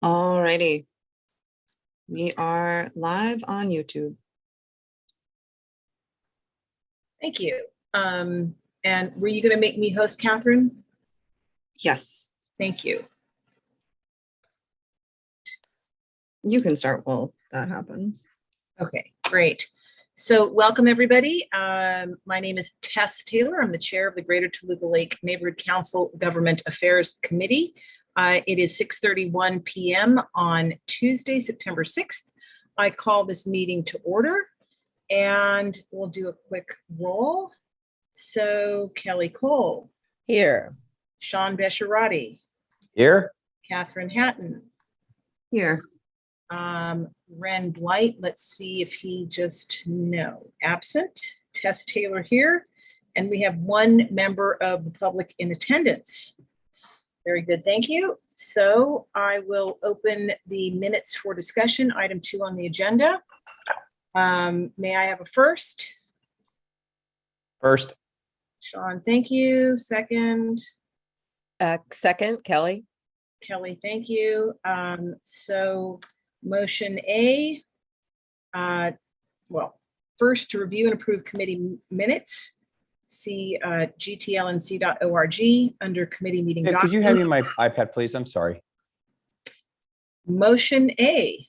Alrighty. We are live on YouTube. Thank you. And were you going to make me host, Catherine? Yes. Thank you. You can start while that happens. Okay, great. So welcome, everybody. My name is Tess Taylor. I'm the chair of the Greater Toluca Lake Neighborhood Council Government Affairs Committee. It is 6:31 p.m. on Tuesday, September 6th. I call this meeting to order, and we'll do a quick roll. So Kelly Cole. Here. Sean Besharati. Here. Catherine Hatton. Here. Ren Blight, let's see if he absent. Tess Taylor here. And we have one member of the public in attendance. Very good, thank you. So I will open the minutes for discussion, item 2 on the agenda. May I have a first? First. Sean, thank you. Second. Second, Kelly. Kelly, thank you. So motion A, first to review and approve committee minutes. See GTLNC.org under committee meeting Could documents. you hand me my iPad, please? I'm sorry. Motion A,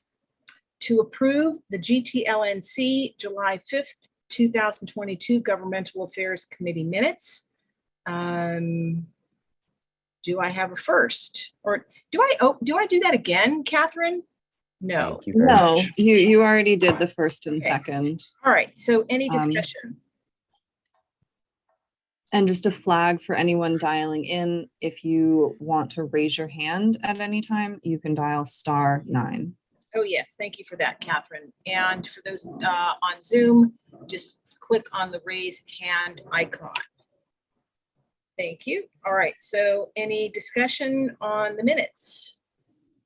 to approve the GTLNC July 5th, 2022 Governmental Affairs Committee minutes. Do I have a first? Or do I do that again, Catherine? No. Thank you very No, much. you already did the first and Okay. second. All right, so any discussion? And just a flag for anyone dialing in, if you want to raise your hand at any time, you can dial *9. Oh, yes, thank you for that, Catherine. And for those on Zoom, just click on the raise hand icon. Thank you. All right, so any discussion on the minutes?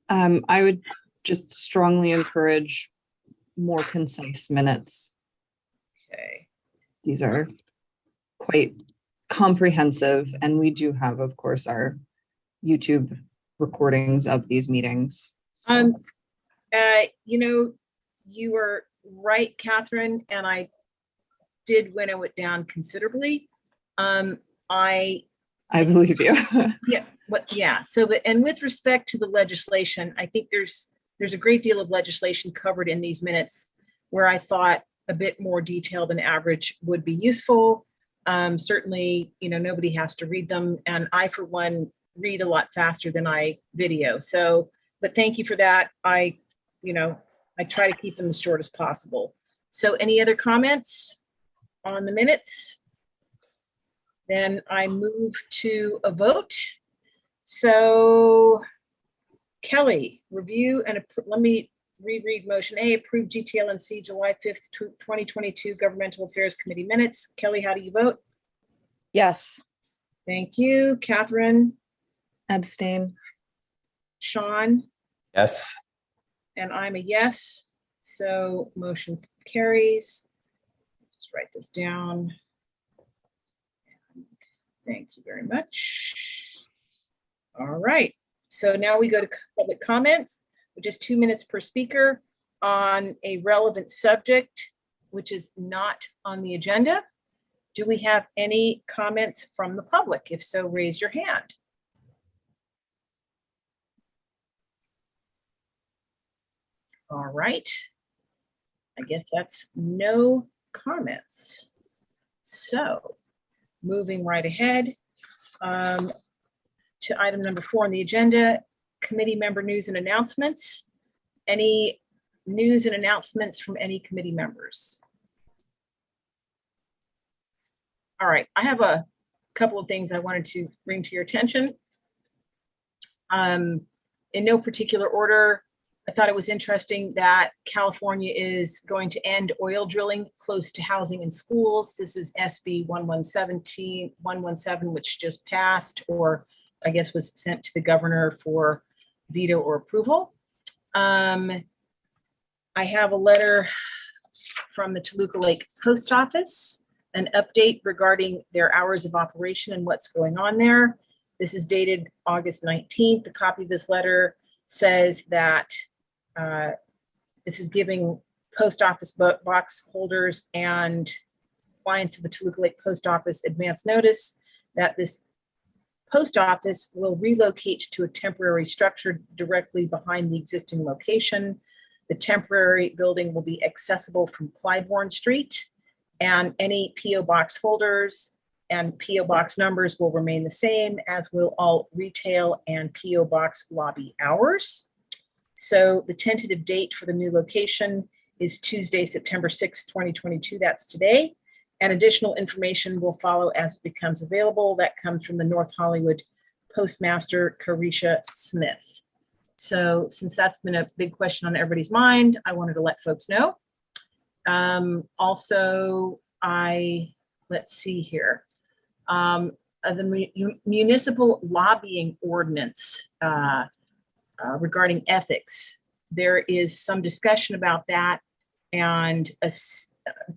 I would just strongly encourage more concise minutes. Okay, These are quite comprehensive, and we do have, of course, our YouTube recordings of these meetings. So. You were right, Catherine, and I did winnow it down considerably. I believe you. So, and with respect to the legislation, I think there's a great deal of legislation covered in these minutes where I thought a bit more detail than average would be useful. Certainly, nobody has to read them, and I, for one, read a lot faster than I video. So, but thank you for that. I try to keep them as short as possible. So any other comments on the minutes? Then I move to a vote. So Kelly, review and let me reread motion A, approve GTLNC July 5th, 2022 Governmental Affairs Committee minutes. Kelly, how do you vote? Yes. Thank you. Catherine? Abstain. Sean? Yes. And I'm a yes, so motion carries. Just write this down. Thank you very much. All right, so now we go to public comments, which is 2 minutes per speaker on a relevant subject, which is not on the agenda. Do we have any comments from the public? If so, raise your hand. All right, I guess that's no comments. So moving right ahead to item number 4 on the agenda, committee member news and announcements. Any news and announcements from any committee members? All right, I have a couple of things I wanted to bring to your attention. In no particular order, I thought it was interesting that California is going to end oil drilling close to housing and schools. This is SB 117, which just passed, or I guess was sent to the governor for veto or approval. I have a letter from the Toluca Lake Post Office, an update regarding their hours of operation and what's going on there. This is dated August 19th. A copy of this letter says that this is giving post office box holders and clients of the Toluca Lake Post Office advance notice that this post office will relocate to a temporary structure directly behind the existing location. The temporary building will be accessible from Clybourne Street, and any PO box holders and PO box numbers will remain the same, as will all retail and PO box lobby hours. So the tentative date for the new location is Tuesday, September 6th, 2022. That's today. And additional information will follow as it becomes available. That comes from the North Hollywood Postmaster, Carisha Smith. So since that's been a big question on everybody's mind, I wanted to let folks know. Also, let's see here. The municipal lobbying ordinance regarding ethics, there is some discussion about that, and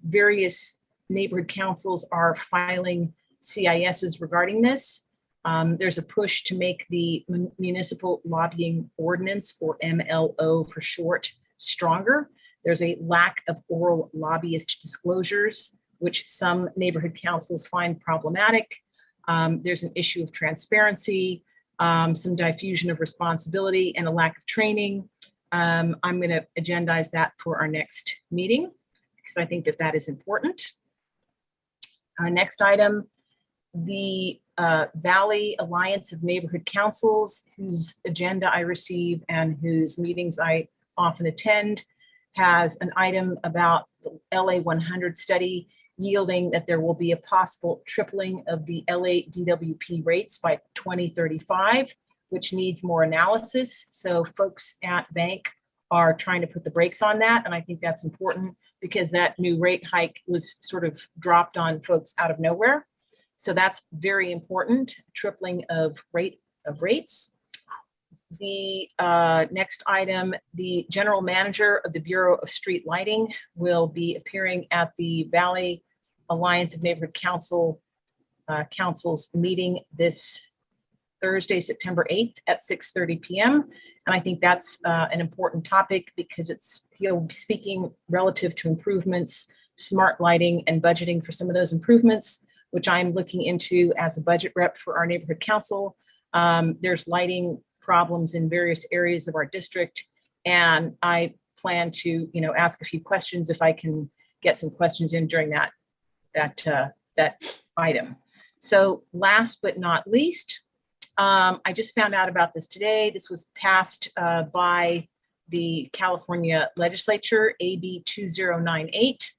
various neighborhood councils are filing CISs regarding this. There's a push to make the municipal lobbying ordinance, or MLO for short, stronger. There's a lack of oral lobbyist disclosures, which some neighborhood councils find problematic. There's an issue of transparency, some diffusion of responsibility, and a lack of training. I'm going to agendize that for our next meeting because I think that that is important. Next item, the Valley Alliance of Neighborhood Councils, whose agenda I receive and whose meetings I often attend, has an item about the LA 100 study yielding that there will be a possible tripling of the LA DWP rates by 2035, which needs more analysis. So folks at Bank are trying to put the brakes on that. And I think that's important because that new rate hike was sort of dropped on folks out of nowhere. So that's very important, tripling of rates. The next item, the general manager of the Bureau of Street Lighting will be appearing at the Valley Alliance of Neighborhood Council's meeting this Thursday, September 8th at 6:30 p.m. And I think that's an important topic because he'll be speaking relative to improvements, smart lighting, and budgeting for some of those improvements, which I'm looking into as a budget rep for our neighborhood council. There's lighting problems in various areas of our district, and I plan to, ask a few questions if I can get some questions in during that item. So last but not least, I just found out about this today. This was passed by the California legislature, AB 2098.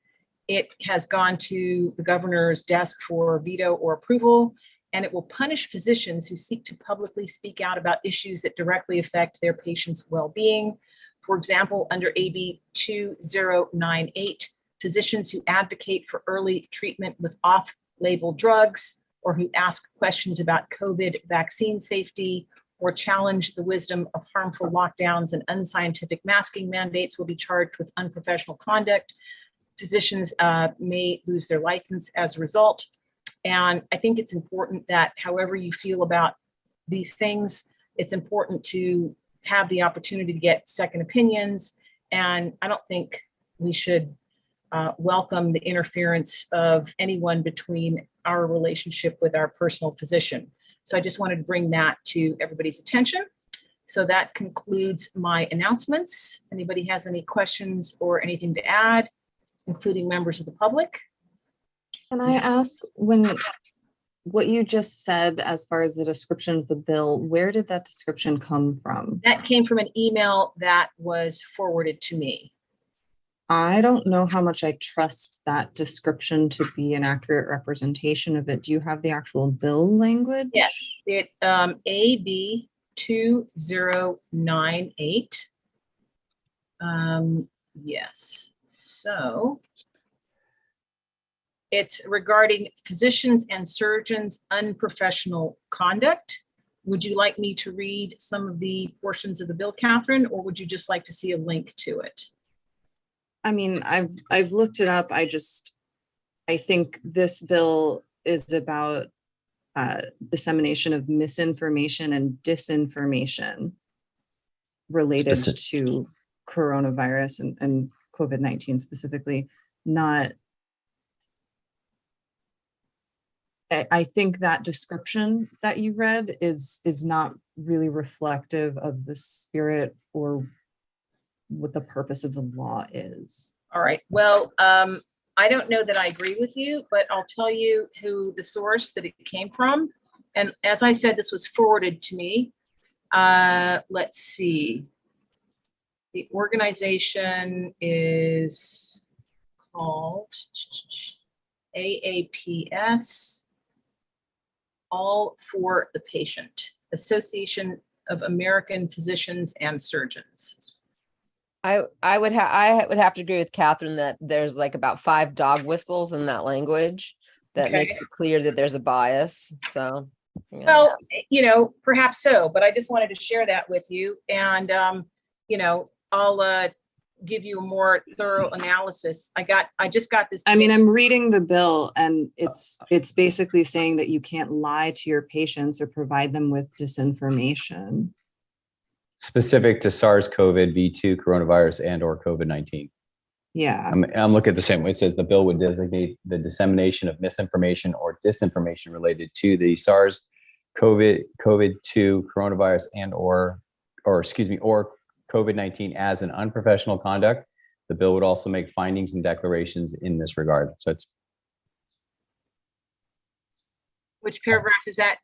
It has gone to the governor's desk for veto or approval, and it will punish physicians who seek to publicly speak out about issues that directly affect their patients' well-being. For example, under AB 2098, physicians who advocate for early treatment with off-label drugs, or who ask questions about COVID vaccine safety, or challenge the wisdom of harmful lockdowns and unscientific masking mandates, will be charged with unprofessional conduct. Physicians may lose their license as a result. And I think it's important that however you feel about these things, it's important to have the opportunity to get second opinions. And I don't think we should welcome the interference of anyone between our relationship with our personal physician. So I just wanted to bring that to everybody's attention. So that concludes my announcements. Anybody has any questions or anything to add, including members of the public? Can I ask, what you just said as far as the description of the bill, where did that description come from? That came from an email that was forwarded to me. I don't know how much I trust that description to be an accurate representation of it. Do you have the actual bill language? Yes, it AB 2098. Yes, so it's regarding physicians and surgeons' unprofessional conduct. Would you like me to read some of the portions of the bill, Catherine, or would you just like to see a link to it? I mean, I've looked it up. I think this bill is about dissemination of misinformation and disinformation. related Specific. to coronavirus and COVID-19 specifically, not. I think that description that you read is not really reflective of the spirit or what the purpose of the law is. All right. Well, I don't know that I agree with you, but I'll tell you who the source that it came from. And as I said, this was forwarded to me. Let's see. The organization is called AAPS, All for the Patient, Association of American Physicians and Surgeons. I would have to agree with Catherine that there's like about 5 dog whistles in that language that Okay. makes it clear that there's a bias. So, yeah. Well, you know, perhaps so, but I just wanted to share that with you. And, you know, I'll give you a more thorough analysis. I just got this. I mean, I'm reading the bill and it's basically saying that you can't lie to your patients or provide them with disinformation. Specific to SARS-CoV-2 coronavirus and or COVID-19. Yeah. I'm looking at the same way. It says the bill would designate the dissemination of misinformation or disinformation related to the SARS-CoV-2 coronavirus and or COVID-19 as an unprofessional conduct. The bill would also make findings and declarations in this regard. So it's Which paragraph is that,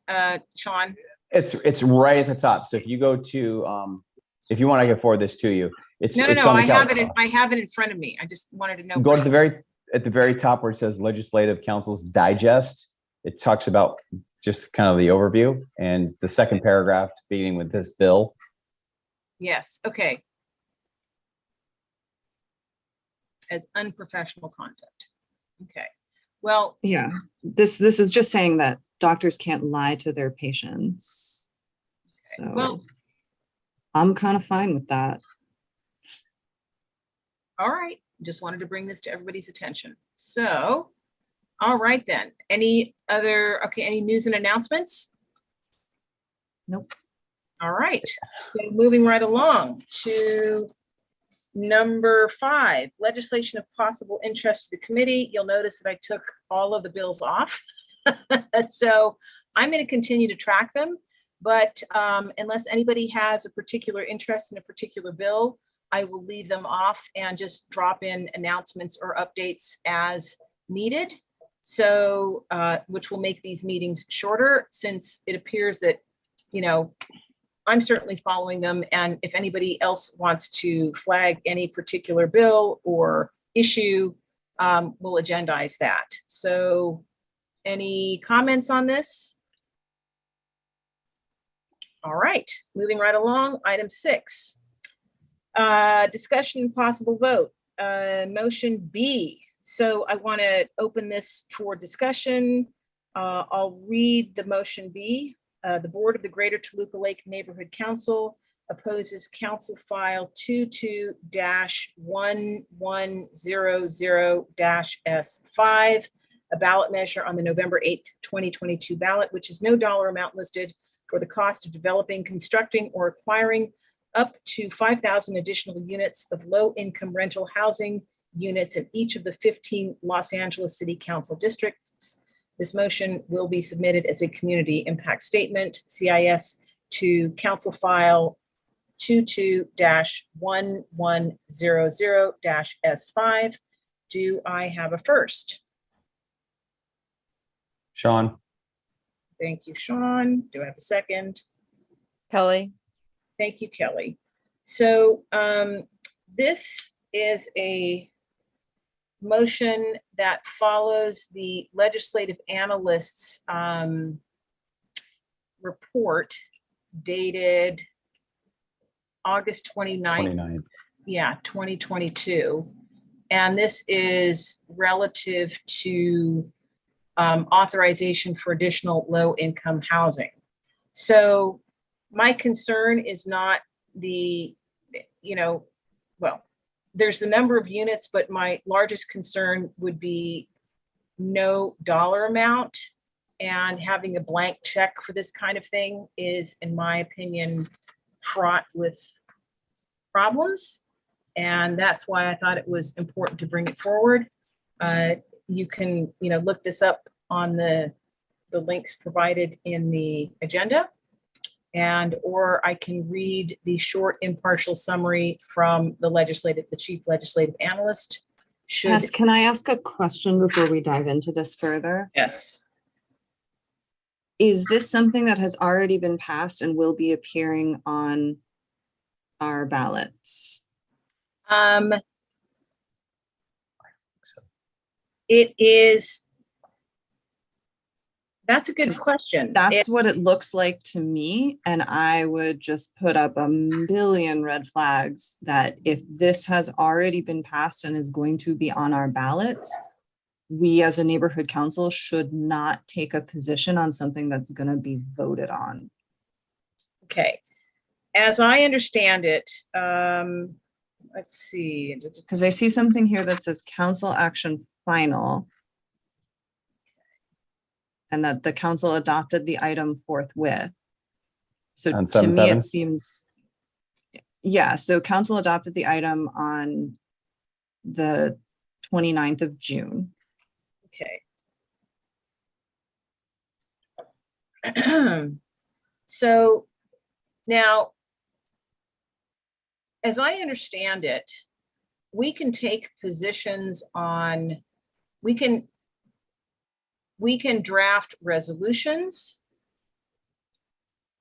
Sean? it's right at the top. So if you go to if you want, I can forward this to you. It's No, it's no, on the I have it in front of me. I just wanted to know. Go to the very top where it says Legislative Council's Digest. It talks about just kind of the overview and the second paragraph beginning with this bill. Yes, okay. As unprofessional conduct. Okay. Well, Yeah. This is just saying that doctors can't lie to their patients. So well, I'm kind of fine with that. all right. Just wanted to bring this to everybody's attention. So, all right then. Any news and announcements? Nope. All right. So moving right along to number 5, legislation of possible interest to the committee. You'll notice that I took all of the bills off. So I'm going to continue to track them, but unless anybody has a particular interest in a particular bill, I will leave them off and just drop in announcements or updates as needed. So, which will make these meetings shorter, since it appears that, you know, I'm certainly following them. And if anybody else wants to flag any particular bill or issue, we'll agendize that. So any comments on this? All right, moving right along, item 6. Discussion and possible vote, motion B. So I want to open this for discussion. I'll read the motion B. The Board of the Greater Toluca Lake Neighborhood Council opposes Council File 22-1100-S5, a ballot measure on the November 8th, 2022 ballot, which is no dollar amount listed for the cost of developing, constructing, or acquiring up to 5,000 additional units of low-income rental housing units in each of the 15 Los Angeles City Council districts. This motion will be submitted as a community impact statement, CIS, to Council File 22-1100-S5. Do I have a first? Sean. Thank you, Sean. Do I have a second? Kelly. Thank you, Kelly. So this is a motion that follows the legislative analyst's report dated August 29th. Yeah, 2022. And this is relative to authorization for additional low-income housing. So my concern is not the, well, there's the number of units, but my largest concern would be no dollar amount, and having a blank check for this kind of thing is, in my opinion, fraught with problems. And that's why I thought it was important to bring it forward. You can, look this up on the links provided in the agenda, or I can read the short impartial summary from the chief legislative analyst. Tess, can I ask a question before we dive into this further? Yes. Is this something that has already been passed and will be appearing on our ballots? It is. That's a good question. That's what it looks like to me. And I would just put up a million red flags that if this has already been passed and is going to be on our ballots, we as a neighborhood council should not take a position on something that's going to be voted on. Okay. As I understand it, let's see. Because I see something here that says council action final, and that the council adopted the item forthwith. So On to me, 7/7? it seems, yeah, so council adopted the item on the 29th of June. Okay. So now, as I understand it, we can take positions on, we can draft resolutions.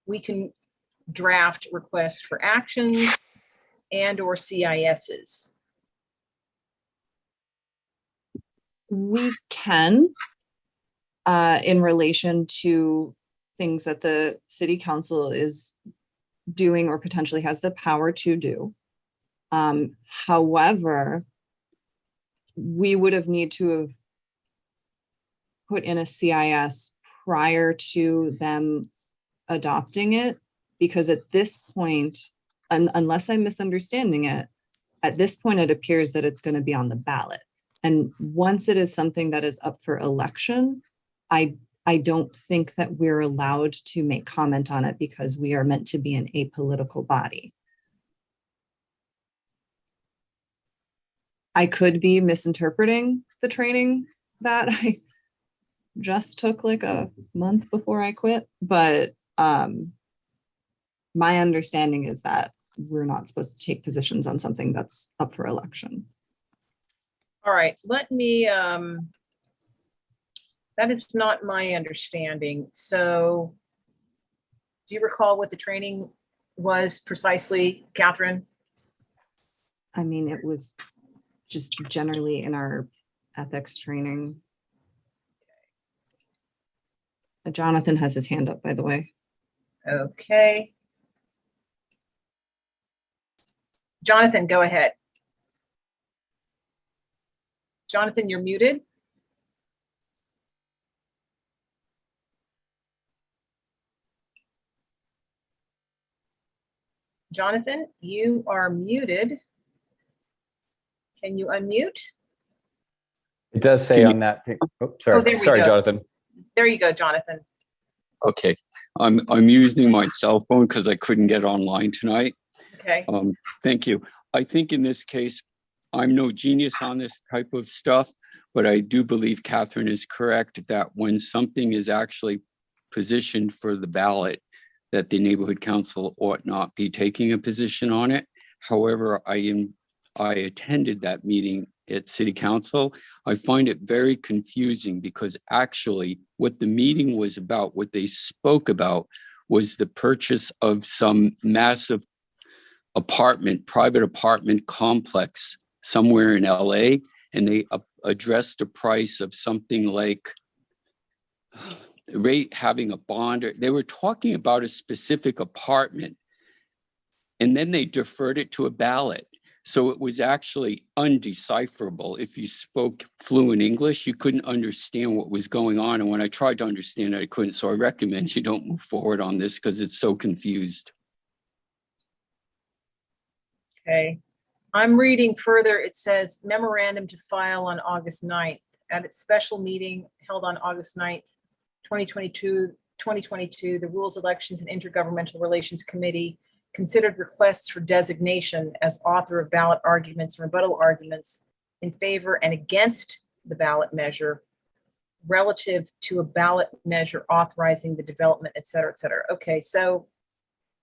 We can draft requests for actions and/or CISs. We can, in relation to things that the city council is doing or potentially has the power to do. However, we would have need to have put in a CIS prior to them adopting it, because at this point, unless I'm misunderstanding it, at this point, it appears that it's going to be on the ballot. And once it is something that is up for election, I don't think that we're allowed to make comment on it because we are meant to be an apolitical body. I could be misinterpreting the training that I just took like a month before I quit, but my understanding is that we're not supposed to take positions on something that's up for election. All right, let me, that is not my understanding. So do you recall what the training was precisely, Catherine? I mean, it was just generally in our ethics training. Jonathan has his hand up, by the way. Okay. Jonathan, go ahead. Jonathan, you're muted. Jonathan, you are muted. Can you unmute? It does say on that thing. Oh, sorry. there we Sorry, go. Jonathan. There you go, Jonathan. Okay, I'm using my cell phone because I couldn't get online tonight. Okay. Thank you. I think in this case, I'm no genius on this type of stuff, but I do believe Catherine is correct that when something is actually positioned for the ballot, that the neighborhood council ought not be taking a position on it. However, I attended that meeting at City Council. I find it very confusing because actually what the meeting was about, what they spoke about was the purchase of some massive private apartment complex somewhere in LA. And they addressed a price of something like having a bond. They were talking about a specific apartment and then they deferred it to a ballot. So it was actually undecipherable. If you spoke fluent English, you couldn't understand what was going on. And when I tried to understand it, I couldn't. So I recommend you don't move forward on this because it's so confused. Okay. I'm reading further. It says memorandum to file on August 9th at its special meeting held on August 9th, 2022, the Rules, Elections and Intergovernmental Relations Committee considered requests for designation as author of ballot arguments and rebuttal arguments in favor and against the ballot measure relative to a ballot measure authorizing the development, et cetera, et cetera. Okay, so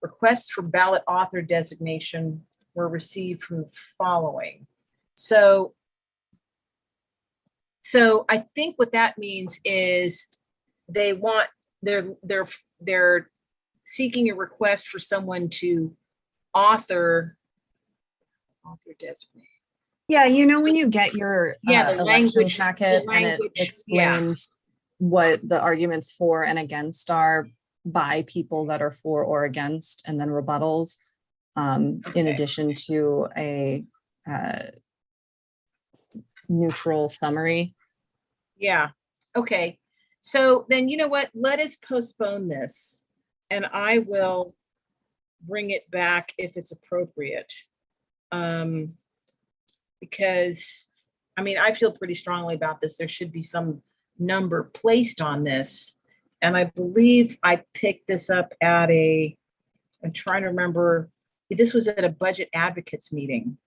requests for ballot author designation were received from the following. So I think what that means is they want, they're seeking a request for someone to author designate. Yeah, you know, when you get your Yeah, the election language- packet the and it language, yeah. explains what the arguments for and against are by people that are for or against, and then rebuttals, in Okay. addition to a neutral summary. Yeah, okay. So then, you know what, let us postpone this and I will bring it back if it's appropriate. Because, I mean, I feel pretty strongly about this. There should be some number placed on this. And I believe I picked this up at I'm trying to remember, this was at a budget advocates meeting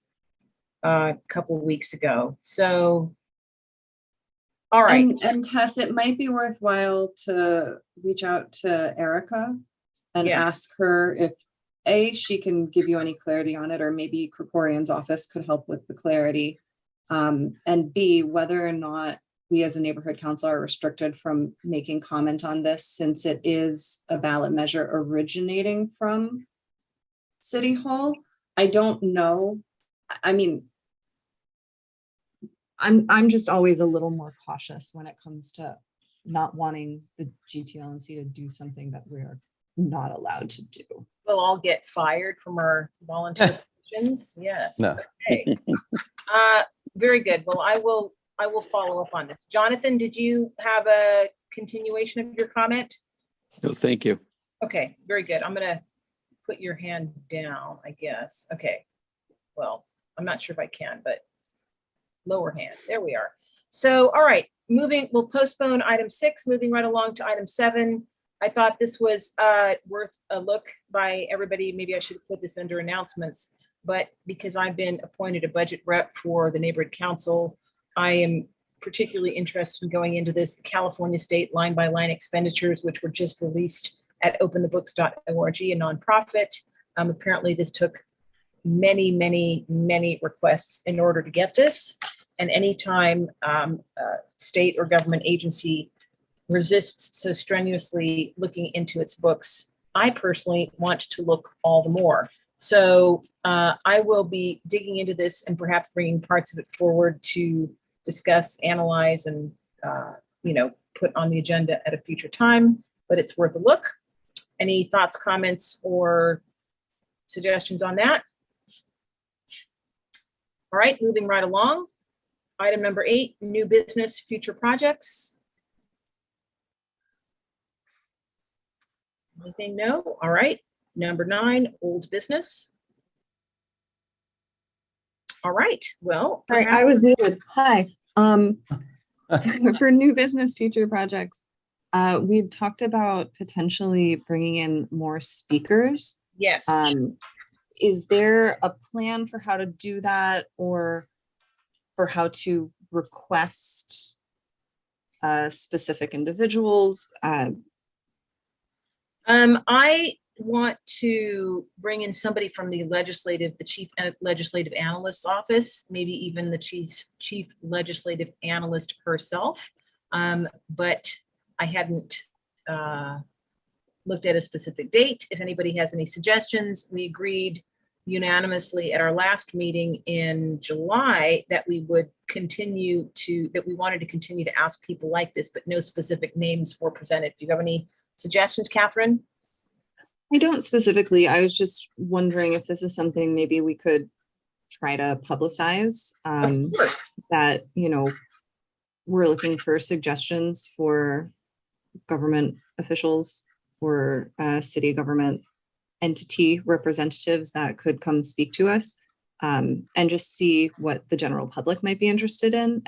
a couple of weeks ago. So, all right. And Tess, it might be worthwhile to reach out to Erica and Yes. ask her if A, she can give you any clarity on it, or maybe Krikorian's office could help with the clarity. And B, whether or not we as a neighborhood council are restricted from making comment on this, since it is a ballot measure originating from City Hall. I don't know. I mean, I'm just always a little more cautious when it comes to not wanting the GTLNC to do something that we're not allowed to do. We'll all get fired from our volunteer positions. Yes. No. Okay. Very good. Well, I will follow up on this. Jonathan, did you have a continuation of your comment? No, thank you. Okay, very good. I'm gonna put your hand down, I guess. Okay. Well, I'm not sure if I can, but lower hand. There we are. So, all right, we'll postpone item 6, moving right along to item 7. I thought this was worth a look by everybody. Maybe I should have put this under announcements, but because I've been appointed a budget rep for the neighborhood council, I am particularly interested in going into this California state line-by-line expenditures, which were just released at openthebooks.org, a nonprofit. Apparently this took many requests in order to get this. And anytime a state or government agency resists so strenuously looking into its books, I personally want to look all the more. So I will be digging into this and perhaps bringing parts of it forward to discuss, analyze, and put on the agenda at a future time, but it's worth a look. Any thoughts, comments, or suggestions on that? All right, moving right along. Item number 8, new business, future projects. Anything? No? All right. Number 9, old business. All right, well. Sorry, I was muted. Hi. For new business future projects, we talked about potentially bringing in more speakers. Yes. Is there a plan for how to do that, or for how to request specific individuals? I want to bring in somebody from the chief legislative analyst's office, maybe even the chief legislative analyst herself. But I hadn't looked at a specific date. If anybody has any suggestions, we agreed unanimously at our last meeting in July that we wanted to continue to ask people like this, but no specific names were presented. Do you have any suggestions, Catherine? I don't specifically. I was just wondering if this is something maybe we could try to publicize, Of course. that, we're looking for suggestions for government officials or city government entity representatives that could come speak to us, and just see what the general public might be interested in,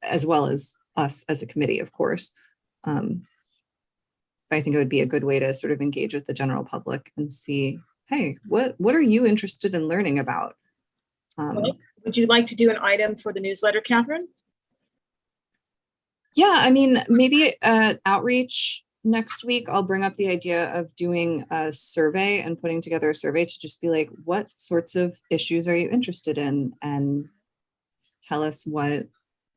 as well as us as a committee, of course. I think it would be a good way to sort of engage with the general public and see hey, what are you interested in learning about? Well, would you like to do an item for the newsletter, Catherine? Yeah, I mean, maybe outreach next week. I'll bring up the idea of doing a survey and putting together a survey to just be like, what sorts of issues are you interested in? And tell us what,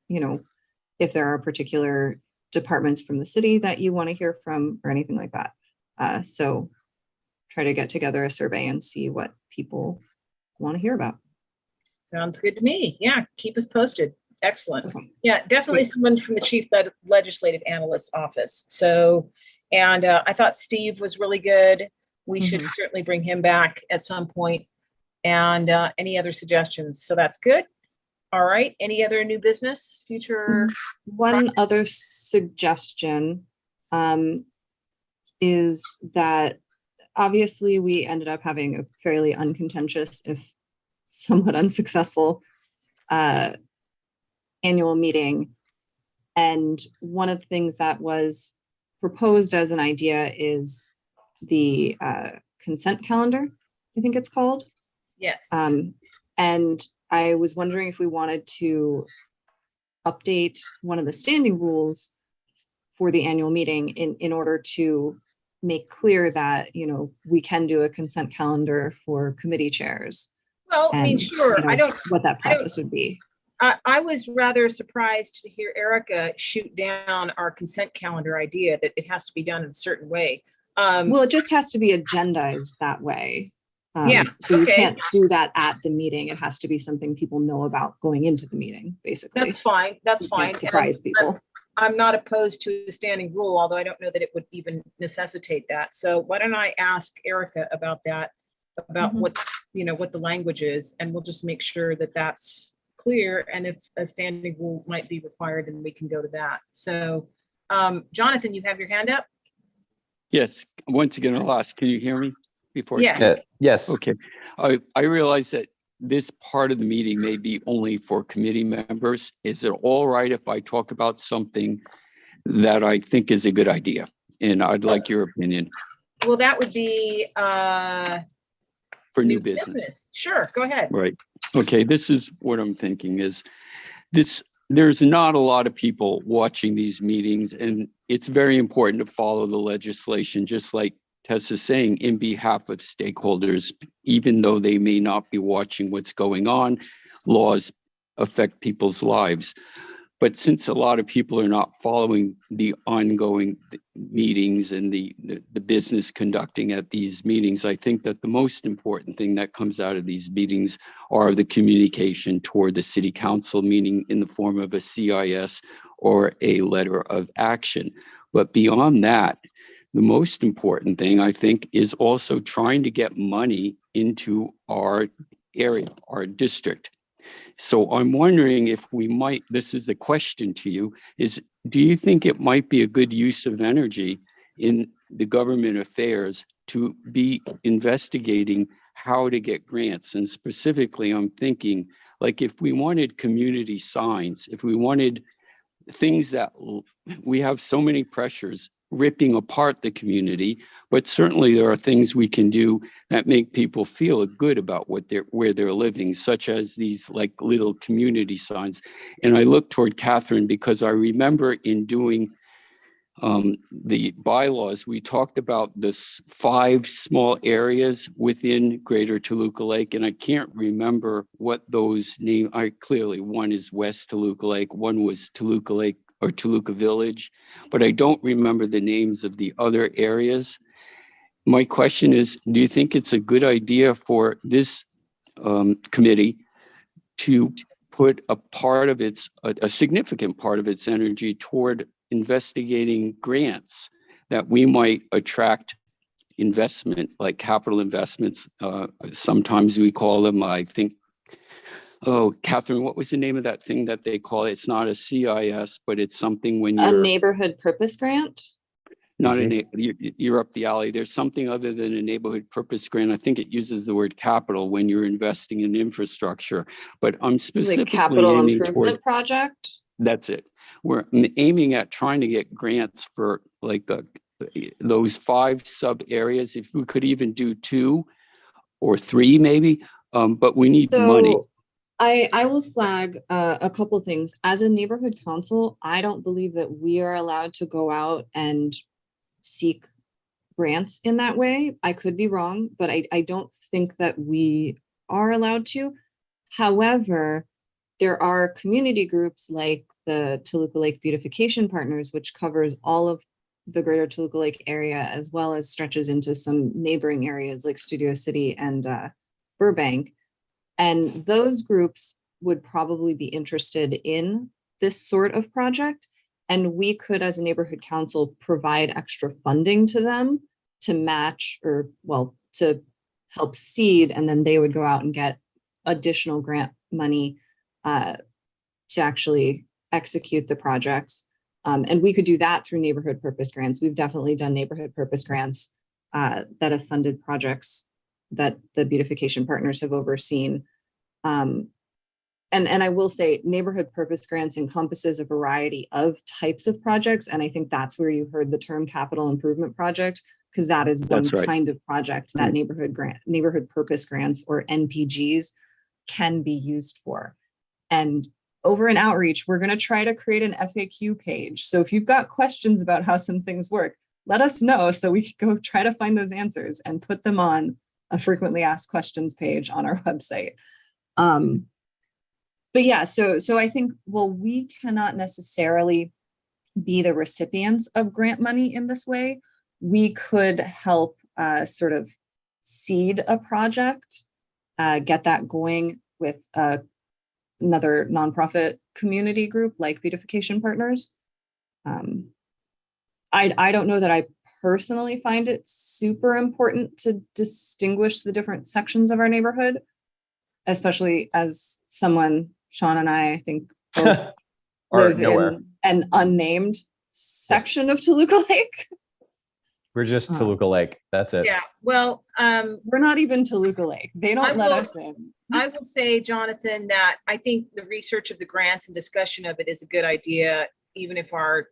if there are particular departments from the city that you want to hear from or anything like that. So try to get together a survey and see what people want to hear about. Sounds good to me. Yeah, keep us posted. Excellent. Okay. Yeah, definitely Great. someone from the chief legislative analyst's office. So, and I thought Steve was really good. We should certainly bring him back at some point. And any other suggestions? So that's good. All right. Any other new business, future? One other suggestion is that obviously we ended up having a fairly uncontentious, if somewhat unsuccessful, annual meeting. And one of the things that was proposed as an idea is the consent calendar, I think it's called. Yes. And I was wondering if we wanted to update one of the standing rules for the annual meeting in order to make clear that, we can do a consent calendar for committee chairs. Well, I mean, sure. I don't what that process would be. I was rather surprised to hear Erica shoot down our consent calendar idea that it has to be done in a certain way. Well, it just has to be agendized that way. Yeah. So you Okay. can't do that at the meeting. It has to be something people know about going into the meeting, basically. That's fine. That's You fine. can't surprise people. I'm not opposed to a standing rule, although I don't know that it would even necessitate that. So why don't I ask Erica about that, about what the language is, and we'll just make sure that that's clear. And if a standing rule might be required, then we can go to that. So, Jonathan, you have your hand up? Yes, once again, I'll ask, can you hear me before? Yes. Yes. Okay. I realize that this part of the meeting may be only for committee members. Is it all right if I talk about something that I think is a good idea? And I'd like your opinion. Well, that would be For new business. Sure, go ahead. Right. Okay, this is what I'm thinking is there's not a lot of people watching these meetings, and it's very important to follow the legislation, just like Tessa's saying, in behalf of stakeholders, even though they may not be watching what's going on. Laws affect people's lives. But since a lot of people are not following the ongoing meetings and the business conducting at these meetings, I think that the most important thing that comes out of these meetings are the communication toward the city council, meaning in the form of a CIS or a letter of action. But beyond that, the most important thing, I think, is also trying to get money into our area, our district. So I'm wondering if we might, this is the question to you, is do you think it might be a good use of energy in the government affairs to be investigating how to get grants? And specifically, I'm thinking, like, if we wanted community signs, if we wanted things that we have so many pressures ripping apart the community, but certainly there are things we can do that make people feel good about where they're living, such as these like little community signs. And I look toward Catherine because I remember in doing the bylaws, we talked about this 5 small areas within Greater Toluca Lake, and I can't remember what those names are. Clearly, one is West Toluca Lake, one was Toluca Lake or Toluca Village, but I don't remember the names of the other areas. My question is, do you think it's a good idea for this committee to put a part of its, a significant part of its energy toward investigating grants that we might attract investment, like capital investments? Sometimes we call them, I think, oh, Catherine, what was the name of that thing that they call it? It's not a CIS, but it's something when A you're neighborhood purpose grant? not you're up the alley. There's something other than a neighborhood purpose grant. I think it uses the word capital when you're investing in infrastructure, but I'm specifically Like capital aiming improvement toward, project? that's it. We're aiming at trying to get grants for like those 5 sub areas. If we could even do 2, or 3 maybe, but we need the money. So I will flag a couple things. As a neighborhood council, I don't believe that we are allowed to go out and seek grants in that way. I could be wrong, but I don't think that we are allowed to. However, there are community groups like the Toluca Lake Beautification Partners, which covers all of the greater Toluca Lake area, as well as stretches into some neighboring areas like Studio City and Burbank. And those groups would probably be interested in this sort of project. And we could, as a neighborhood council, provide extra funding to them to match or, well, to help seed. And then they would go out and get additional grant money to actually execute the projects. And we could do that through neighborhood purpose grants. We've definitely done neighborhood purpose grants that have funded projects that the beautification partners have overseen. And I will say neighborhood purpose grants encompasses a variety of types of projects. And I think that's where you heard the term capital improvement project, because that is one kind of project that neighborhood purpose grants, or NPGs, can be used for. And over in outreach, we're going to try to create an FAQ page. So if you've got questions about how some things work, let us know so we can go try to find those answers and put them on a frequently asked questions page on our website. But yeah, so I think, well, we cannot necessarily be the recipients of grant money in this way. We could help sort of seed a project, get that going with another nonprofit community group like Beautification Partners. I don't know that I personally find it super important to distinguish the different sections of our neighborhood, especially as someone, Sean and I think, both live in an unnamed section of Toluca Lake. We're just Toluca Lake. That's it. Yeah, well, we're not even Toluca Lake. They don't let us in. I will say, Jonathan, that I think the research of the grants and discussion of it is a good idea, even if our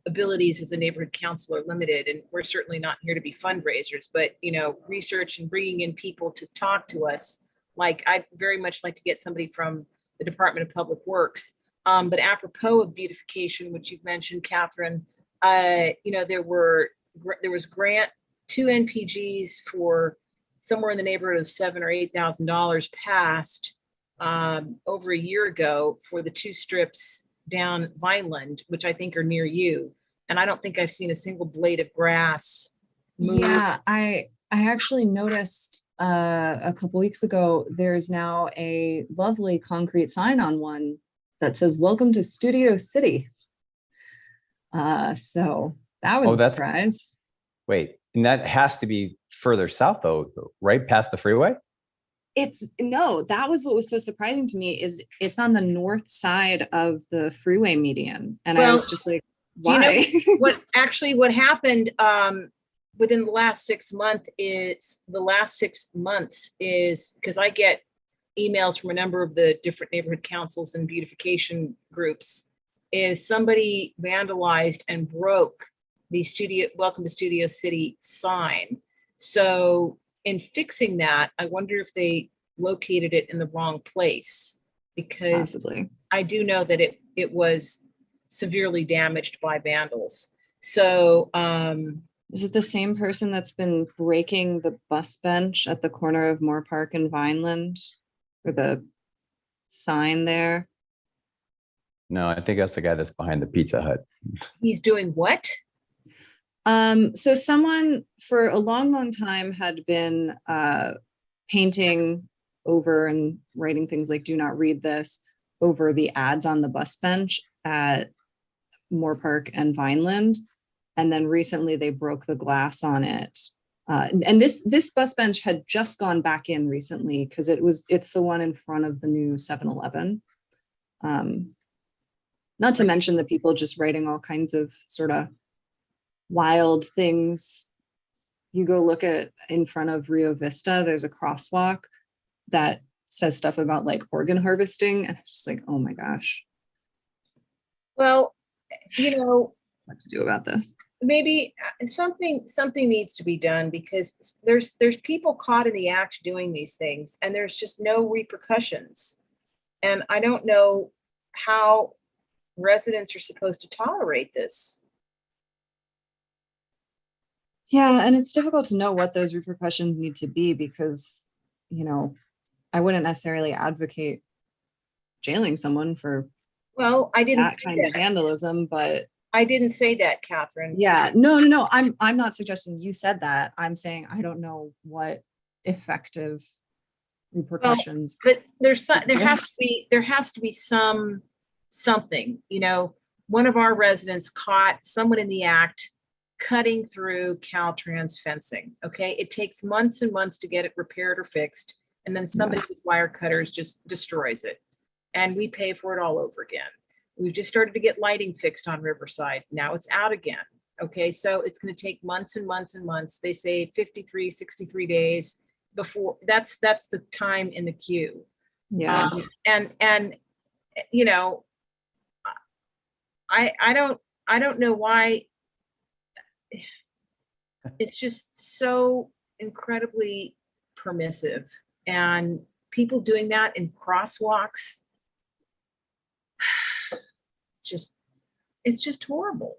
abilities as a neighborhood council are limited. And we're certainly not here to be fundraisers, but, you know, research and bringing in people to talk to us. Like, I'd very much like to get somebody from the Department of Public Works. But apropos of beautification, which you've mentioned, Catherine, you know, there was grant, 2 NPGs for somewhere in the neighborhood of $7,000 or $8,000 passed over a year ago for the 2 strips down Vineland, which I think are near you. And I don't think I've seen a single blade of grass move. Yeah, I actually noticed a couple weeks ago, there's now a lovely concrete sign on one that says, "Welcome to Studio City." So that was a surprise. Wait, and that has to be further south though, right past the freeway? That was what was so surprising to me, is it's on the north side of the freeway median. And I was just like, why? Do you know what happened within the last 6 months is because I get emails from a number of the different neighborhood councils and beautification groups, is somebody vandalized and broke the Welcome to Studio City sign. So in fixing that, I wonder if they located it in the wrong place, because possibly. I do know that it was severely damaged by vandals. So is it the same person that's been breaking the bus bench at the corner of Moore Park and Vineland, or the sign there? No, I think that's the guy that's behind the Pizza Hut. He's doing what? So someone for a long time had been painting over and writing things like "Do not read this" over the ads on the bus bench at Moore Park and Vineland. And then recently they broke the glass on it. And this bus bench had just gone back in recently, because it's the one in front of the new 7-Eleven. Not to mention the people just writing all kinds of sort of wild things. You go look at in front of Rio Vista, there's a crosswalk that says stuff about like organ harvesting. And it's just like, oh my gosh. Well, you know, what to do about this. Maybe something needs to be done, because there's people caught in the act doing these things, and there's just no repercussions. And I don't know how residents are supposed to tolerate this. Yeah, and it's difficult to know what those repercussions need to be because, you know, I wouldn't necessarily advocate jailing someone for Well, I didn't that say kind of that. vandalism, but I didn't say that, Catherine. yeah, no. I'm not suggesting you said that. I'm saying I don't know what effective repercussions. But there has Yes. to be something, you know. One of our residents caught someone in the act cutting through Caltrans fencing. Okay, it takes months and months to get it repaired or fixed, and then somebody with wire cutters just destroys it, and we pay for it all over again. We've just started to get lighting fixed on Riverside. Now it's out again. Okay, so it's going to take months and months and months. They say 53, 63 days before that's the time in the queue. Yeah. And you know, I don't know why it's just so incredibly permissive, and people doing that in crosswalks. It's just horrible,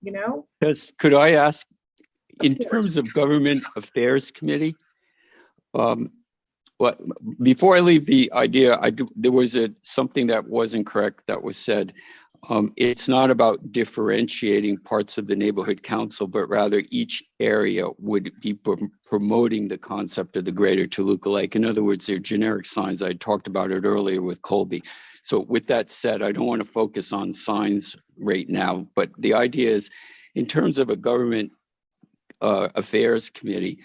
you know? Could I ask, in course. terms of Government Affairs Committee, what, before I leave the idea, there was something that wasn't correct that was said. It's not about differentiating parts of the neighborhood council, but rather each area would be promoting the concept of the greater Toluca Lake. In other words, they're generic signs. I talked about it earlier with Colby. So with that said, I don't want to focus on signs right now, but the idea is, in terms of a government affairs committee,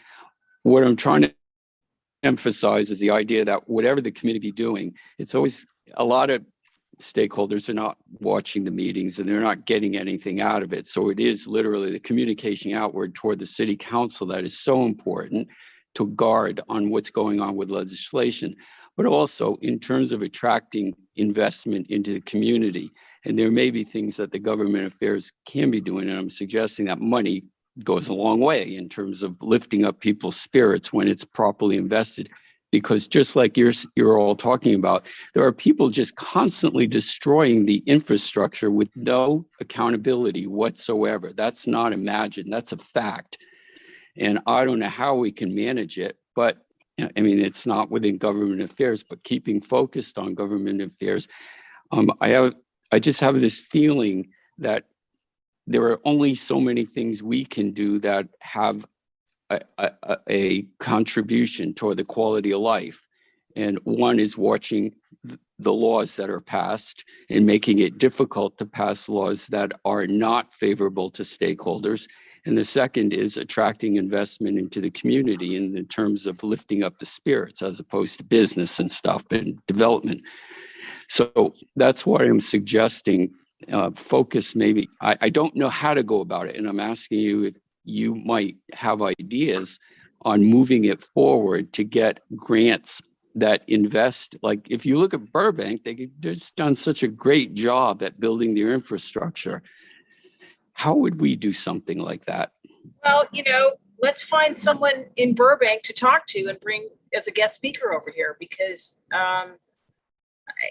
what I'm trying to emphasize is the idea that whatever the committee be doing, it's always a lot of stakeholders are not watching the meetings and they're not getting anything out of it. So it is literally the communication outward toward the city council that is so important to guard on what's going on with legislation, but also in terms of attracting investment into the community. And there may be things that the government affairs can be doing, and I'm suggesting that money goes a long way in terms of lifting up people's spirits when it's properly invested. Because just like you're all talking about, there are people just constantly destroying the infrastructure with no accountability whatsoever. That's not imagined, that's a fact. And I don't know how we can manage it, but I mean, it's not within government affairs, but keeping focused on government affairs. I just have this feeling that there are only so many things we can do that have a contribution toward the quality of life. And one is watching the laws that are passed and making it difficult to pass laws that are not favorable to stakeholders. And the second is attracting investment into the community in terms of lifting up the spirits as opposed to business and stuff and development. So that's what I'm suggesting. Focus maybe. I don't know how to go about it. And I'm asking you if you might have ideas on moving it forward to get grants that invest. Like if you look at Burbank, they've just done such a great job at building their infrastructure. How would we do something like that? Well, you know, let's find someone in Burbank to talk to and bring as a guest speaker over here, because,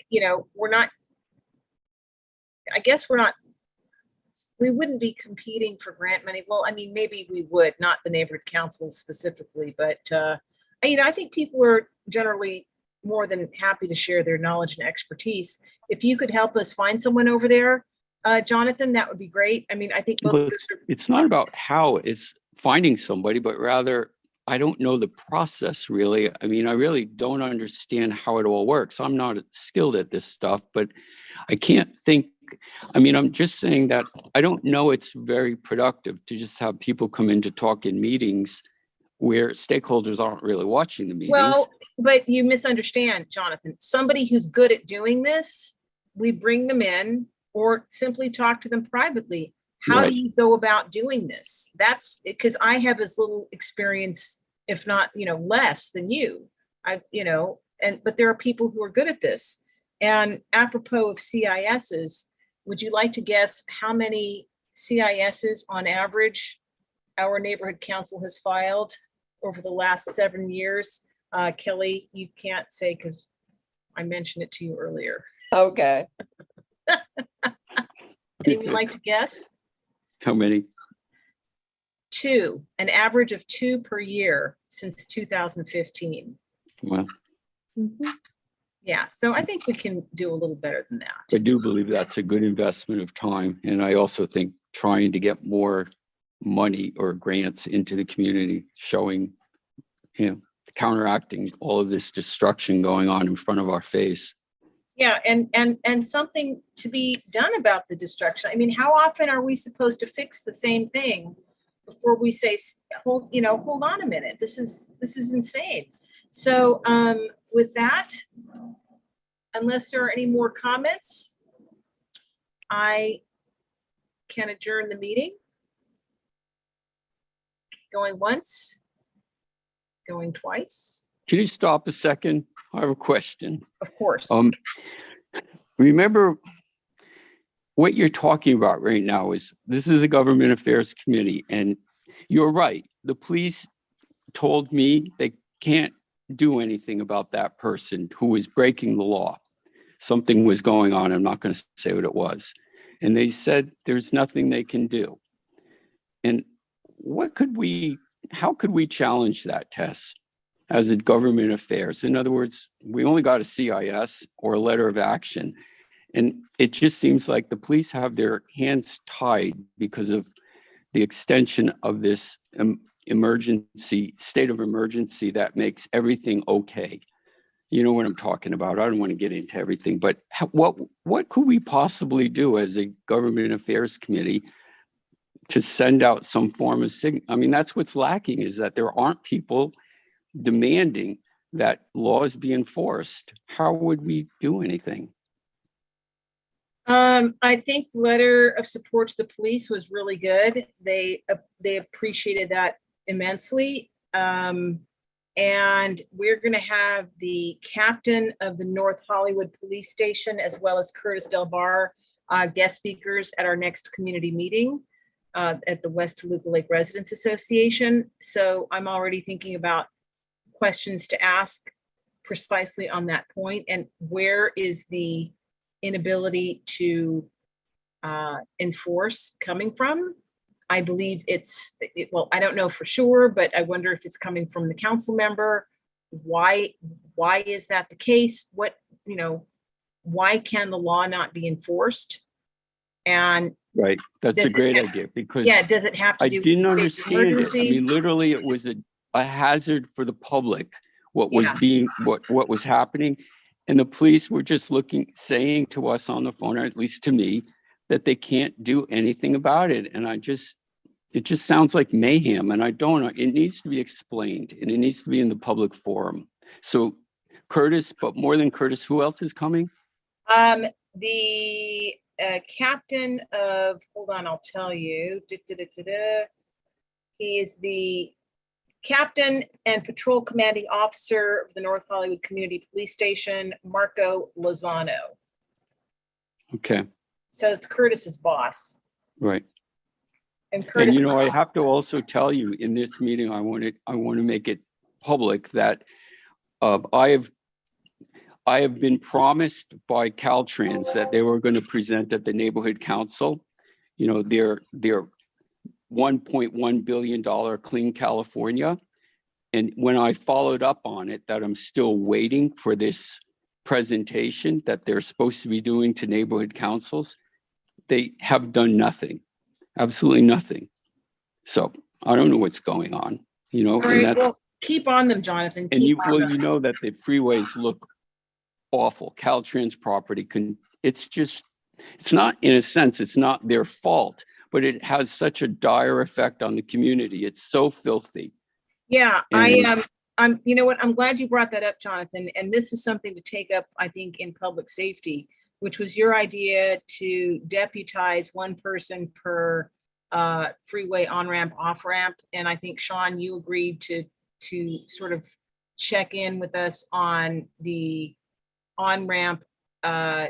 you know, we wouldn't be competing for grant money. Well, I mean, maybe we would, not the neighborhood council specifically, but, you know, I think people are generally more than happy to share their knowledge and expertise. If you could help us find someone over there, Jonathan, that would be great. I mean, I think it's not about how it's finding somebody, but rather, I don't know the process really. I mean, I really don't understand how it all works. I'm not skilled at this stuff, but I can't think. I mean, I'm just saying that I don't know it's very productive to just have people come in to talk in meetings where stakeholders aren't really watching the meetings. Well, but you misunderstand, Jonathan. Somebody who's good at doing this, we bring them in or simply talk to them privately. How Right. do you go about doing this? That's because I have as little experience, if not, you know, less than you. You know, but there are people who are good at this. And apropos of CISs, would you like to guess how many CISs on average our neighborhood council has filed over the last 7 years? Kelly, you can't say because I mentioned it to you earlier. Okay. Anyone like to guess? How many? 2, an average of 2 per year since 2015. Well, Yeah, so I think we can do a little better than I that. do believe that's a good investment of time. And I also think trying to get more money or grants into the community, showing, counteracting all of this destruction going on in front of our face. Yeah, and something to be done about the destruction. I mean, how often are we supposed to fix the same thing before we say, hold on a minute, this is insane. So with that, unless there are any more comments, I can adjourn the meeting. Going once, going twice, Can you stop a second? I have a question. of course. Remember what you're talking about right now this is a government affairs committee, and you're right. The police told me they can't do anything about that person who was breaking the law. Something was going on. I'm not going to say what it was. And they said there's nothing they can do. And how could we challenge that, Tess, as a government affairs? In other words, we only got a CIS or a letter of action. And it just seems like the police have their hands tied because of the extension of this state of emergency that makes everything okay. You know what I'm talking about. I don't want to get into everything, but what could we possibly do as a government affairs committee to send out some form of signal? I mean, that's what's lacking, is that there aren't people demanding that laws be enforced. How would we do anything? I think the letter of support to the police was really good. They appreciated that immensely. And we're going to have the captain of the North Hollywood Police Station, as well as Curtis Del Bar, guest speakers at our next community meeting at the West Toluca Lake Residents Association. So I'm already thinking about questions to ask precisely on that point, and where is the inability to enforce coming from. I believe well, I don't know for sure, but I wonder if it's coming from the council member. Why is that the case? Why can the law not be enforced? And Right, that's a great idea, because does it have to I do with didn't the state of understand it. I emergency? mean, literally, it was a hazard for the public, what was happening. And the police were just saying to us on the phone, or at least to me, that they can't do anything about it. And it just sounds like mayhem. And I don't know, it needs to be explained, and it needs to be in the public forum. So Curtis, but more than Curtis, who else is coming? The captain of, hold on, I'll tell you. He is the captain and patrol commanding officer of the North Hollywood Community Police Station, Marco Lozano. Okay. So it's Curtis's boss. Right. And Curtis, and I have to also tell you, in this meeting, I want to make it public that I have been promised by Caltrans that they were going to present at the neighborhood council, their $1.1 billion Clean California. And when I followed up on it, that I'm still waiting for this presentation that they're supposed to be doing to neighborhood councils, they have done nothing, absolutely nothing. So I don't know what's going on, all right, well, keep on them, Jonathan. And you know that the freeways look awful. Caltrans property it's not, in a sense, it's not their fault, but it has such a dire effect on the community. It's so filthy. Yeah, I'm you know what, I'm glad you brought that up, Jonathan. And this is something to take up, I think, in public safety, which was your idea to deputize one person per freeway on-ramp, off-ramp. And I think, Sean, you agreed to sort of check in with us on the on-ramp on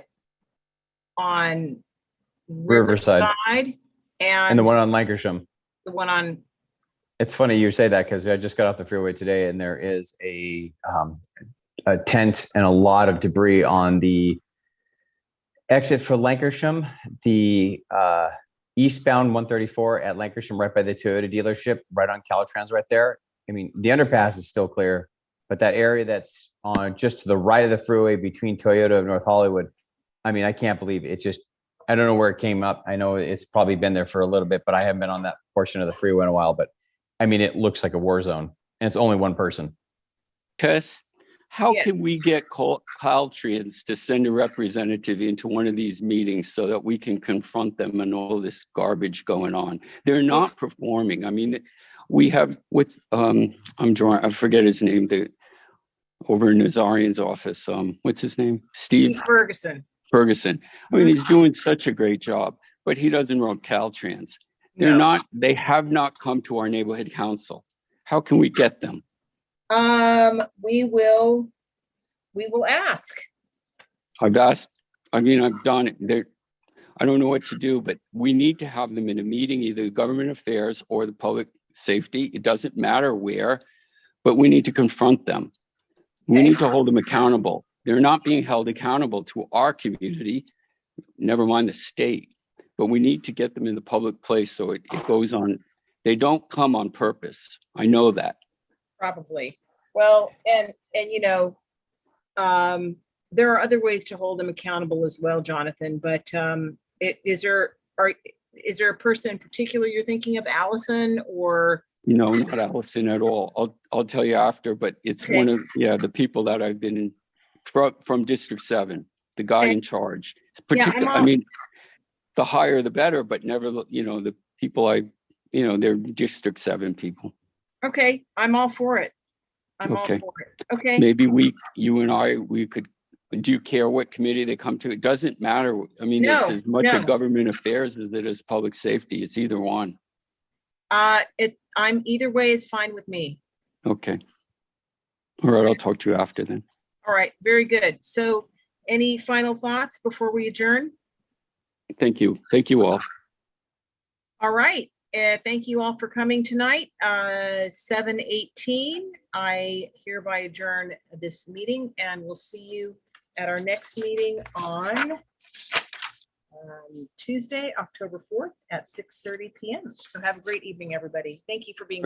Riverside. Riverside And the one on Lancashire. the one on, It's funny you say that because I just got off the freeway today and there is a tent and a lot of debris on the exit for Lancashire, the eastbound 134 at Lancashire, right by the Toyota dealership, right on Caltrans right there. I mean, the underpass is still clear, but that area that's on just to the right of the freeway between Toyota and North Hollywood, I mean, I can't believe it just, I don't know where it came up. I know it's probably been there for a little bit, but I haven't been on that portion of the freeway in a while, but I mean, it looks like a war zone and it's only one person. Tess, how Yes. can we get Caltrans to send a representative into one of these meetings so that we can confront them and all this garbage going on? They're not performing. I mean, we have with I'm drawing, I forget his name, over in Nazarian's office. What's his name? Steve Ferguson. Ferguson. I mean, he's doing such a great job, but he doesn't run Caltrans. No. They have not come to our neighborhood council. How can we get them? We will ask. I've asked, I mean, I've done it. I don't know what to do, but we need to have them in a meeting, either government affairs or the public safety. It doesn't matter where, but we need to confront them. We need to hold them accountable. They're not being held accountable to our community, never mind the state, but we need to get them in the public place so it goes on. They don't come on purpose. I know that. Probably. Well, and you know, there are other ways to hold them accountable as well, Jonathan, but is there a person in particular you're thinking of, Allison, or? No, not Allison at all. I'll tell you after, but it's one of, the people that I've been in from District 7, the guy in charge. I mean, the higher the better, but never, the people they're District 7 people. Okay, I'm all for it. I'm all for it. Okay. Maybe you and I, we could, do you care what committee they come to? It doesn't matter. I mean, it's as much a government affairs as it is public safety. It's either one. I'm either way is fine with me. Okay. All right, I'll talk to you after then. All right, very good. So any final thoughts before we adjourn? Thank you. Thank you all. All right. Thank you all for coming tonight. 7:18. I hereby adjourn this meeting, and we'll see you at our next meeting on Tuesday, October 4th at 6:30 p.m. So have a great evening, everybody. Thank you for being